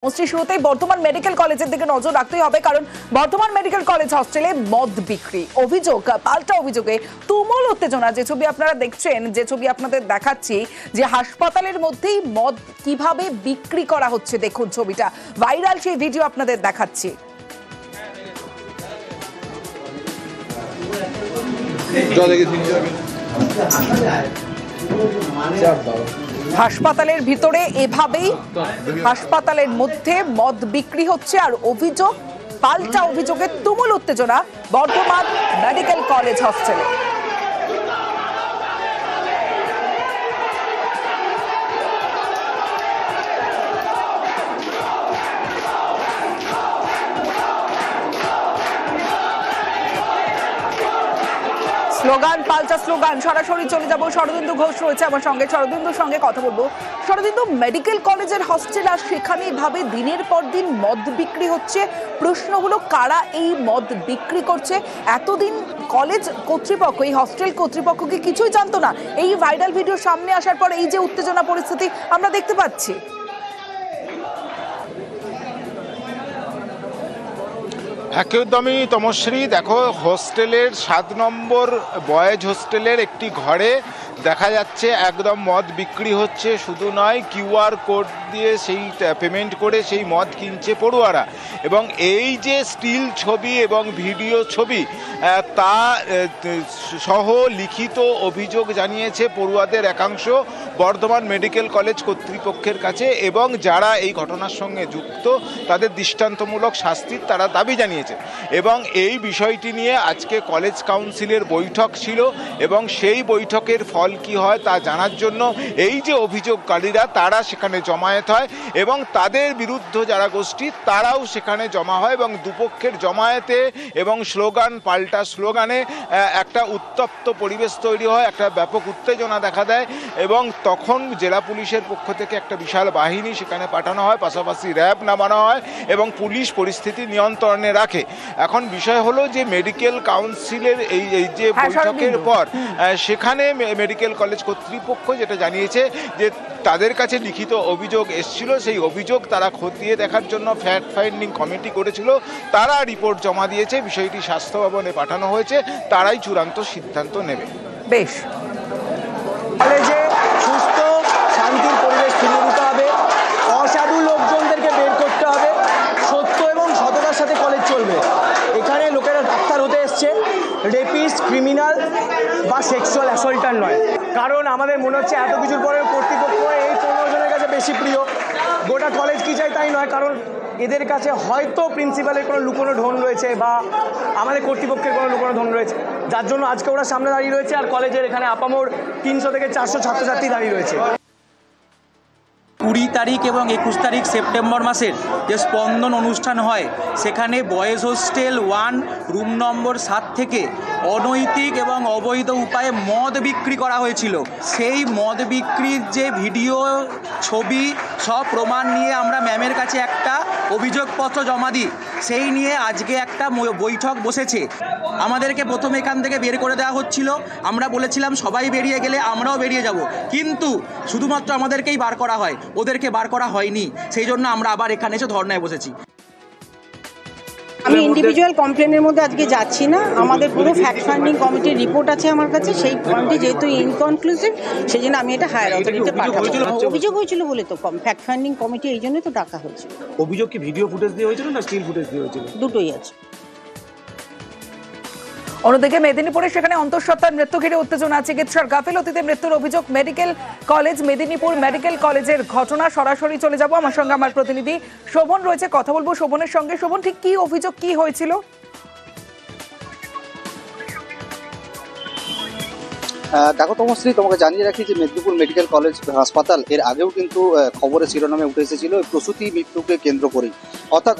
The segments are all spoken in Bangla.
শুরুতেই বর্ধমান মেডিকেল কলেজের দিকে নজর রাখতেই হবে, কারণ বর্ধমান মেডিকেল কলেজ হস্টেলে মদ বিক্রি অভিযোগ, পাল্টা অভিযোগে তুমুল উত্তেজনা। যে ছবি আপনারা দেখছেন, যে ছবি আপনাদের দেখাচ্ছি, যে হাসপাতালের মধ্যেই মদ কিভাবে বিক্রি করা হচ্ছে, দেখুন ছবিটা ভাইরাল, সেই ভিডিও আপনাদের দেখাচ্ছি। হাসপাতালের ভিতরে এভাবেই হাসপাতালের মধ্যে মদ বিক্রি হচ্ছে, আর অভিযোগ, পাল্টা অভিযোগে তুমুল উত্তেজনা বর্ধমান মেডিকেল কলেজ হস্টেলে। স্লোগান, পাল্টা স্লোগান, সরাসরি চলে যাব। শরদিন্দু ঘোষ রয়েছে আমার সঙ্গে, শরদিন্দুর সঙ্গে কথা বলবো। শরদিন্দু, মেডিকেল কলেজের হস্টেল আর সেখানে এভাবে দিনের পর দিন মদ বিক্রি হচ্ছে, প্রশ্ন হলো কারা এই মদ বিক্রি করছে? এতদিন কলেজ কর্তৃপক্ষ, এই হস্টেল কর্তৃপক্ষকে কিছুই জানতো না, এই ভাইরাল ভিডিও সামনে আসার পর এই যে উত্তেজনা পরিস্থিতি আমরা দেখতে পাচ্ছি। একদমই তমশ্রী, দেখো হোস্টেলের 7 নম্বর বয়েজ হোস্টেলের একটি ঘরে দেখা যাচ্ছে একদম মদ বিক্রি হচ্ছে। শুধু নয়, কিউআর কোড দিয়ে সেই পেমেন্ট করে সেই মদ কিনছে পড়ুয়ারা। এবং এই যে স্টিল ছবি এবং ভিডিও ছবি তা সহ লিখিত অভিযোগ জানিয়েছে পড়ুয়াদের একাংশ বর্ধমান মেডিকেল কলেজ কর্তৃপক্ষের কাছে, এবং যারা এই ঘটনার সঙ্গে যুক্ত তাদের দৃষ্টান্তমূলক শাস্তির তারা দাবি জানিয়েছে। এবং এই বিষয়টি নিয়ে আজকে কলেজ কাউন্সিলের বৈঠক ছিল, এবং সেই বৈঠকের ফল কি হয় তা জানার জন্য এই যে অভিযোগকারীরা তারা সেখানে জমায়েত হয়, এবং তাদের বিরুদ্ধে যারা গোষ্ঠী তারাও সেখানে জমা হয়, এবং দুপক্ষের জমায়েতে এবং স্লোগান পাল্টা স্লোগানে একটা উত্তপ্ত পরিবেশ তৈরি হয়, একটা ব্যাপক উত্তেজনা দেখা দেয়। এবং তখন জেলা পুলিশের পক্ষ থেকে একটা বিশাল বাহিনী সেখানে পাঠানো হয়, পাশাপাশি র্যাব নামানো হয়, এবং পুলিশ পরিস্থিতি নিয়ন্ত্রণে রাখে। এখন বিষয় হলো যে মেডিকেল কাউন্সিলের এই যে বৈঠকের পর সেখানে মেডিকেল কলেজ কর্তৃপক্ষ যেটা জানিয়েছে যে তাদের কাছে লিখিত অভিযোগ এসেছিল, সেই অভিযোগ তারা খতিয়ে দেখার জন্য ফ্যাক্ট ফাইন্ডিং কমিটি করেছিল, তারা রিপোর্ট জমা দিয়েছে, বিষয়টি স্বাস্থ্য ভবনে পাঠানো হয়েছে, তারাই চূড়ান্ত সিদ্ধান্ত নেবে। বেশ, কলেজে সুস্থ শান্তির পরিবেশ ফিরিয়ে দিতে হবে, অসাধু লোকজনদেরকে বের করতে হবে, সত্য এবং সততার সাথে কলেজ চলবে। এখানে লোকেরা ডাক্তার হতে এসছে, রেপিস্ট, ক্রিমিনাল বা সেক্সুয়াল অ্যাসল্টার নয়। কারণ আমাদের মনে হচ্ছে এত কিছুর পরে কর্তৃপক্ষ এই 15 জনের কাছে বেশি প্রিয়। গোটা কলেজ কী চাই তাই নয়, কারণ এদের কাছে হয়তো প্রিন্সিপালের কোনো লুকোনো ধন রয়েছে বা আমাদের কর্তৃপক্ষের কোনো লুকোনো ধন রয়েছে, যার জন্য আজকে ওরা সামনে দাঁড়িয়ে রয়েছে। আর কলেজের এখানে আপামোর 300 থেকে 400 ছাত্রছাত্রী দাঁড়িয়ে রয়েছে। 20 তারিখ এবং 21 তারিখ সেপ্টেম্বর মাসের যে স্পন্দন অনুষ্ঠান হয়, সেখানে বয়েজ হোস্টেল 1 রুম নম্বর 7 থেকে অনৈতিক এবং অবৈধ উপায়ে মদ বিক্রি করা হয়েছিল। সেই মদ বিক্রির যে ভিডিও, ছবি, সব প্রমাণ নিয়ে আমরা ম্যামের কাছে একটা অভিযোগপত্র জমা দিই। সেই নিয়ে আজকে একটা বৈঠক বসেছে। আমাদেরকে প্রথমে এখান থেকে বের করে দেওয়া হচ্ছিল, আমরা বলেছিলাম সবাই বেরিয়ে গেলে আমরাও বেরিয়ে যাব, কিন্তু শুধুমাত্র আমাদেরকেই বার করা হয়, ওদেরকে বার করা হয়নি। সেই জন্য আমরা আবার এখানে এসে ধর্নায় বসেছি। আমি ইন্ডিভিজুয়াল কমপ্লেনের মধ্যে আজকে যাচ্ছি না, আমাদের পুরো ফ্যাক্ট ফাইন্ডিং কমিটির রিপোর্ট আছে আমার কাছে, সেই ফর্মটি যেহেতু ইনকনক্লুসিভ সেই জন্য আমি এটা হায়ার অথরিটিতে পাঠাবো। অভিযোগ হয়েছিল বলে তো ফ্যাক্ট ফাইন্ডিং কমিটি এই জন্যই তো ডাকা হয়েছিল। অভিযোগ কি ভিডিও ফুটেজ দিয়ে হয়েছিল না স্টিল ফুটেজ দিয়ে হয়েছিল? দুটোই আছে। অন্যদিকে মেদিনীপুরে সেখানে অন্তঃসত্ত্বার মৃত্যু ঘিরে উত্তেজনা, চিকিৎসার গাফিলতিতে মৃত্যুর অভিযোগ মেডিকেল কলেজ, মেদিনীপুর মেডিকেল কলেজের ঘটনা। সরাসরি চলে যাব, আমার সঙ্গে আমার প্রতিনিধি শোভন রয়েছে, কথা বলবো শোভনের সঙ্গে। শোভন, ঠিক কি অভিযোগ, কি হয়েছিল? দেখো তমশ্রী, তোমাকে জানিয়ে রাখি যে মেদিনীপুর মেডিকেল কলেজ হাসপাতাল এর আগেও কিন্তু খবরের শিরোনামে উঠে এসেছিল প্রসূতি মৃত্যুকে কেন্দ্র করেই, অর্থাৎ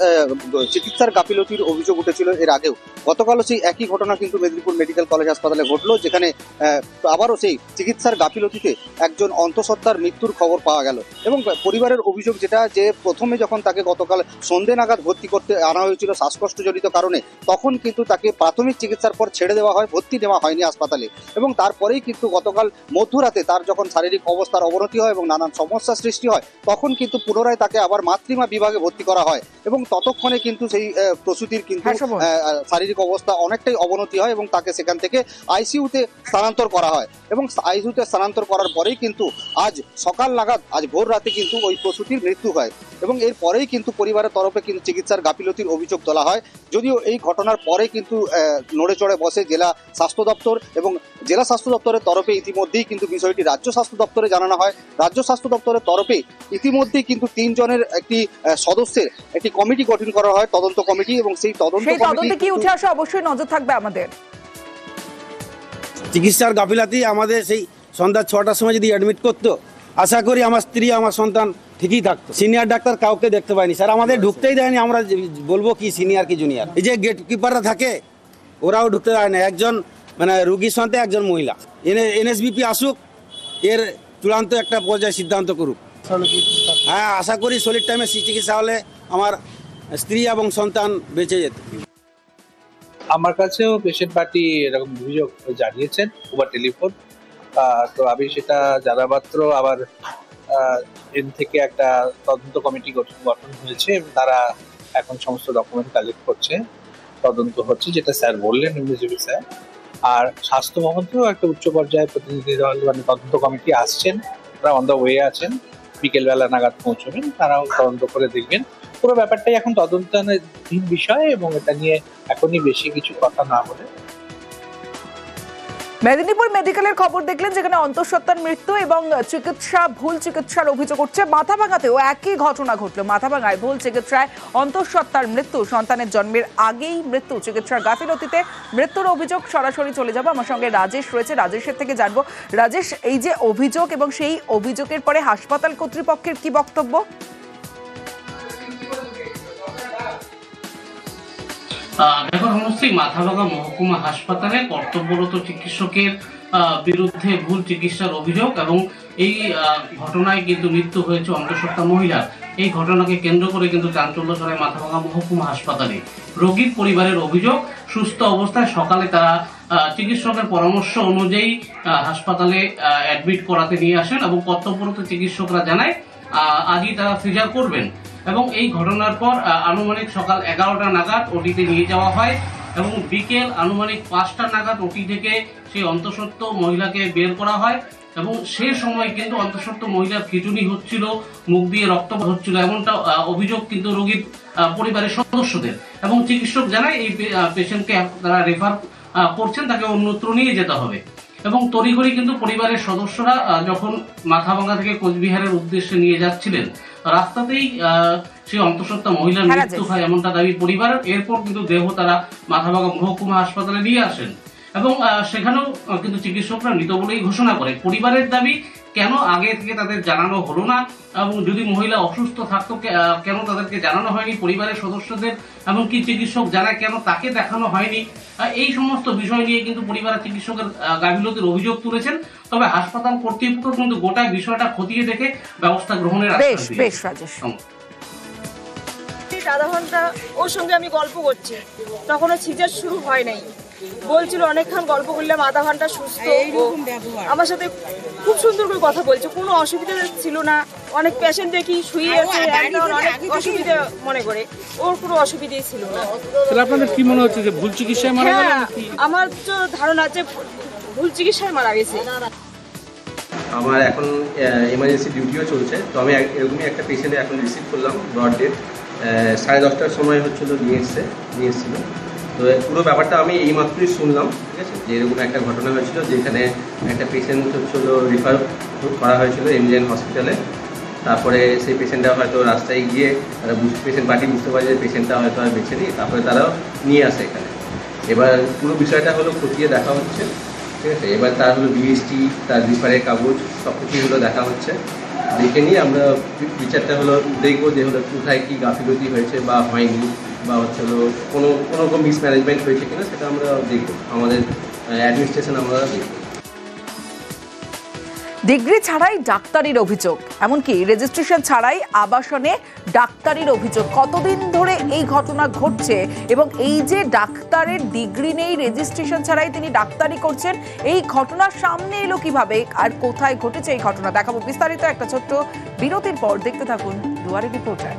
চিকিৎসার গাফিলতির অভিযোগ উঠেছিল এর আগেও। গতকালও সেই একই ঘটনা কিন্তু মেদিনীপুর মেডিকেল কলেজ হাসপাতালে ঘটলো, যেখানে আবারও সেই চিকিৎসার গাফিলতিতে একজন অন্তঃসত্ত্বার মৃত্যুর খবর পাওয়া গেল। এবং পরিবারের অভিযোগ যেটা, যে প্রথমে যখন তাকে গতকাল সন্ধ্যে নাগাদ ভর্তি করতে আনা হয়েছিল শ্বাসকষ্টজনিত কারণে, তখন কিন্তু তাকে প্রাথমিক চিকিৎসার পর ছেড়ে দেওয়া হয়, ভর্তি নেওয়া হয়নি হাসপাতালে, এবং তারপরেই তারপরেই কিন্তু গতকাল মধ্যরাতে তার যখন শারীরিক অবস্থার অবনতি হয় এবং নানান সমস্যার সৃষ্টি হয়, তখন কিন্তু পুনরায় তাকে আবার মাতৃমা বিভাগে ভর্তি করা হয় এবং ততক্ষণে কিন্তু সেই প্রসূতির কিন্তু শারীরিক অবস্থা অনেকটাই অবনতি হয় এবং তাকে সেখান থেকে আইসিইউতে স্থানান্তর করা হয় এবং আইসিইউতে স্থানান্তর করার পরেই কিন্তু আজ সকাল নাগাদ, আজ ভোর রাতে কিন্তু ওই প্রসূতির মৃত্যু হয় এবং এরপরেই কিন্তু পরিবারের তরফে কিন্তু চিকিৎসার গাফিলতির অভিযোগ তোলা হয়। যদিও এই ঘটনার পরে কিন্তু নড়ে চড়ে বসে জেলা স্বাস্থ্য দপ্তর এবং জেলা স্বাস্থ্য দপ্তরের তরফে ইতিমধ্যেই কিন্তু বিষয়টি রাজ্য স্বাস্থ্য দপ্তরে জানানো হয়। রাজ্য স্বাস্থ্য দপ্তরের তরফে ইতিমধ্যেই কিন্তু 3 জনের একটি সদস্যের একটি কমিটি গঠন করা হয়, তদন্ত কমিটি, এবং সেই তদন্তে কি উঠে আসে অবশ্যই নজর থাকবে আমাদের। চিকিৎসার গাফিলাতি আমাদের সেই সন্ধ্যা 6টার সময় যদি অ্যাডমিট করতো, আশা করি আমার স্ত্রী আমার সন্তান ঠিকই থাকতো। সিনিয়র ডাক্তার কাউকে দেখতে পাইনি স্যার, আমাদের ঢুকতেই দেয়নি। আমরা বলবো কি সিনিয়র কি জুনিয়র, এই যে গেট কিপাররা থাকে ওরাও ঢুকতে দেয় না। একজন মানে রুগীর সঙ্গে একজন মহিলা, এনএসবিপি আসুক, এর চূড়ান্ত একটা পর্যায়ে সিদ্ধান্ত করুক। হ্যাঁ, আশা করি সলিড টাইমে চিকিৎসা হলে আমার স্ত্রী এবং সন্তান বেঁচে যেত। আমার কাছেও পেশেন্ট পার্টি এরকম অভিযোগ জানিয়েছেন ওভার টেলিফোন। তো আমি সেটা জানা মাত্র আবার এন থেকে একটা তদন্ত কমিটি গঠন হয়েছে এবং তারা এখন সমস্ত ডকুমেন্ট কালেক্ট করছে, তদন্ত হচ্ছে, যেটা স্যার বললেন এমডিজিপি স্যার। আর স্বাস্থ্য ভবন থেকেও একটা উচ্চ পর্যায়ের প্রতিনিধি দল মানে তদন্ত কমিটি আসছেন, তারা অন দ্য ওয়ে আছেন, বিকেলবেলা নাগাদ পৌঁছবেন, তারাও তদন্ত করে দেখবেন। পুরো ব্যাপারটাই এখন তদন্তাধীন বিষয় এবং এটা নিয়ে এখনই বেশি কিছু কথা না বলে। মেদিনীপুর মেডিকেলের খবর দেখলেন, যেখানে অন্তঃসত্ত্বার মৃত্যু এবং ভুল চিকিৎসার অভিযোগ উঠছে। মাথাভাঙাতেও একই ঘটনা ঘটলো। মাথাভাঙায় ভুল চিকিৎসায় অন্তঃসত্ত্বার মৃত্যু, সন্তানের জন্মের আগেই মৃত্যু, চিকিৎসার গাফিলতিতে মৃত্যুর অভিযোগ। সরাসরি চলে যাবো, আমার সঙ্গে রাজেশ রয়েছে, রাজেশের থেকে জানবো। রাজেশ, এই যে অভিযোগ এবং সেই অভিযোগের পরে হাসপাতাল কর্তৃপক্ষের কি বক্তব্য? দেখো সমস্ত মাথাভাঙা মহকুমা হাসপাতালে কর্তব্যরত চিকিৎসকের বিরুদ্ধে ভুল চিকিৎসার অভিযোগ এবং এই ঘটনায় কিন্তু মৃত্যু হয়েছে অন্তঃসত্ত্বা মহিলার। এই ঘটনাকে কেন্দ্র করে কিন্তু চাঞ্চল্য ছড়ায় মাথাভাঙা মহকুমা হাসপাতালে। রোগীর পরিবারের অভিযোগ, সুস্থ অবস্থায় সকালে তারা চিকিৎসকের পরামর্শ অনুযায়ী হাসপাতালে অ্যাডমিট করাতে নিয়ে আসেন এবং কর্তব্যরত চিকিৎসকরা জানায় আজই তারা সিজার করবেন। এবং এই ঘটনার পর আনুমানিক সকাল 11টা নাগাদ ওটিতে নিয়ে যাওয়া হয় এবং বিকেল আনুমানিক 5টা নাগাদ ওটি থেকে সেই অন্তঃসত্ত্বা মহিলাকে বের করা হয় এবং সে সময় কিন্তু অন্তঃসত্ত্বা মহিলার খিঁচুনি হচ্ছিল, মুখ দিয়ে রক্ত হচ্ছিল, এমনটা অভিযোগ কিন্তু রোগীর পরিবারের সদস্যদের। এবং চিকিৎসক জানায় এই পেশেন্টকে তারা রেফার করছেন, তাকে অন্যত্র নিয়ে যেতে হবে। এবং তড়িঘড়ি কিন্তু পরিবারের সদস্যরা যখন মাথাভাঙা থেকে কোচবিহারের উদ্দেশ্যে নিয়ে যাচ্ছিলেন, রাস্তাতেই সেই অন্তঃসত্ত্বা মহিলার মৃত্যু হয় এমনটা দাবি পরিবারের। এরপর কিন্তু দেহ তারা মাথাভাঙা মহকুমা হাসপাতালে নিয়ে আসেন এবং সেখানেও কিন্তু চিকিৎসকরা মৃত বলেই ঘোষণা করে। পরিবারের দাবি, কেন আগে থেকে তাদের জানানো হলো না এবং যদি মহিলা অসুস্থ থাকতো কেন তাদেরকে জানানো হয়নি পরিবারের সদস্যদের, এমনকি চিকিৎসক জানায় কেন তাকে দেখানো হয়নি। এই সমস্ত বিষয় নিয়ে কিন্তু পরিবারের চিকিৎসকের গাফিলতির অভিযোগ তুলেছেন। তবে হাসপাতাল কর্তৃপক্ষ কিন্তু গোটা বিষয়টা খতিয়ে দেখে ব্যবস্থা গ্রহণের আশ্বাস দিয়েছে। আধা ঘন্টা ওর সঙ্গে আমি গল্প করছি, তখনও সিজার শুরু হয় নাই, বলছিল অনেকক্ষণ গল্প করলাম, আধা ঘন্টা সুস্থ। আমার সাথে খুব সুন্দর করে কথা বলছে, কোনো অসুবিধা ছিল না। অনেক পেশেন্ট দেখি শুয়ে আছে, অনেক অসুবিধা মনে করে, ওর কোনো অসুবিধাই ছিল না। আপনাদের কি মনে হচ্ছে যে ভুল চিকিৎসায় মারা গেল? আমার তো ধারণা আছে ভুল চিকিৎসায় মারা গেছে। আমার এখন এমার্জেন্সি ডিউটিও চলছে, তো আমি এরকমই একটা পেশেন্টে এখন রিসিভ করলাম। ব্রড ডেট 10:30টার সময় হচ্ছিলো নিয়ে এসেছিল। তো পুরো ব্যাপারটা আমি এইমাত্রই শুনলাম, ঠিক আছে, যে এরকম একটা ঘটনা হয়েছিল যেখানে একটা পেশেন্ট হচ্ছিলো রেফার করা হয়েছিল এমজিএন হসপিটালে। তারপরে সেই পেশেন্টটা হয়তো রাস্তায় গিয়ে তারা পেশেন্ট পার্টি বুঝতে পারে যে পেশেন্টটা হয়তো আর বেছে নিই, তারপরে তারাও নিয়ে আসে এখানে। এবার পুরো বিষয়টা হলো খতিয়ে দেখা হচ্ছে, ঠিক আছে। এবার তার হলো বিএসটি, তার রিফারের কাগজ সব কিছুগুলো দেখা হচ্ছে। দেখে নিয়ে আমরা বিচারটা হলো দেখবো যে হলো কোথায় কী গাফিলতি হয়েছে বা হয়নি, বা হচ্ছে হলো কোনো রকম মিসম্যানেজমেন্ট হয়েছে কিনা সেটা আমরা দেখবো, আমাদের অ্যাডমিনিস্ট্রেশন আমরা দেখবো। ডিগ্রি ছাড়াই ডাক্তারির অভিযোগ, এমনকি রেজিস্ট্রেশন ছাড়াই আবাসনে ডাক্তারির অভিযোগ। কতদিন ধরে এই ঘটনা ঘটছে এবং এই যে ডাক্তারের ডিগ্রি নেই, রেজিস্ট্রেশন ছাড়াই তিনি ডাক্তারি করছেন, এই ঘটনা সামনে এলো কিভাবে আর কোথায় ঘটেছে এই ঘটনা, দেখাবো বিস্তারিত একটা ছোট্ট বিরতির পর। দেখতে থাকুন দুয়ারে রিপোর্টার।